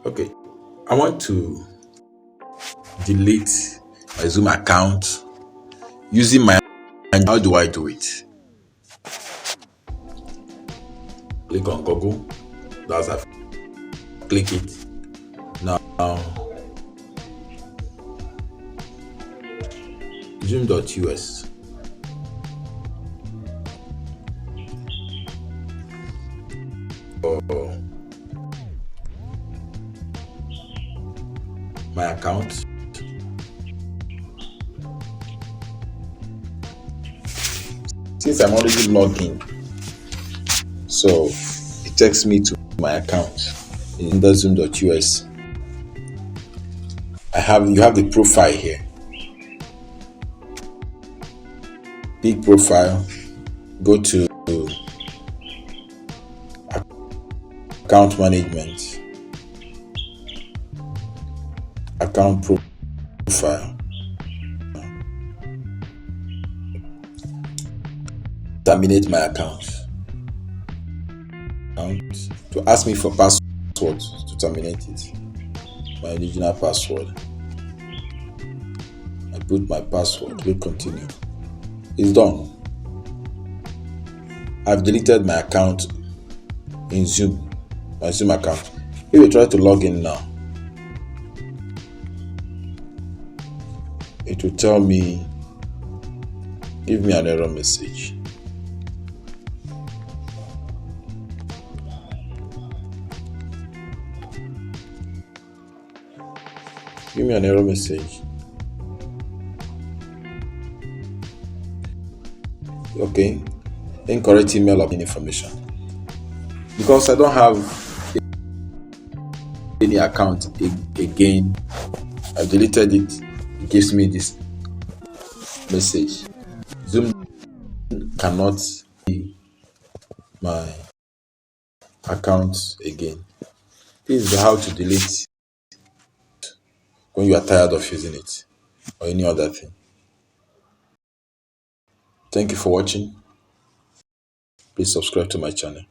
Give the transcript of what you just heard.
Okay, I want to delete my Zoom account using my. How do I do it? Click on Google. That's I click it. Now Zoom.us. Or my account. Since I'm already logged in, so it takes me to my account in the Zoom.us. You have the profile here. Big profile. Go to account management. Account profile. Terminate my account. To ask me for password to terminate it. My original password. I put my password. Click continue. It's done. I've deleted my account in Zoom. My Zoom account. If you try to log in now, it will tell me, give me an error message. Give me an error message. Okay. Incorrect email or information. Because I don't have any account again, I deleted it. It gives me this message. Zoom cannot see my account again. This is how to delete when you are tired of using it or any other thing. Thank you for watching. Please subscribe to my channel.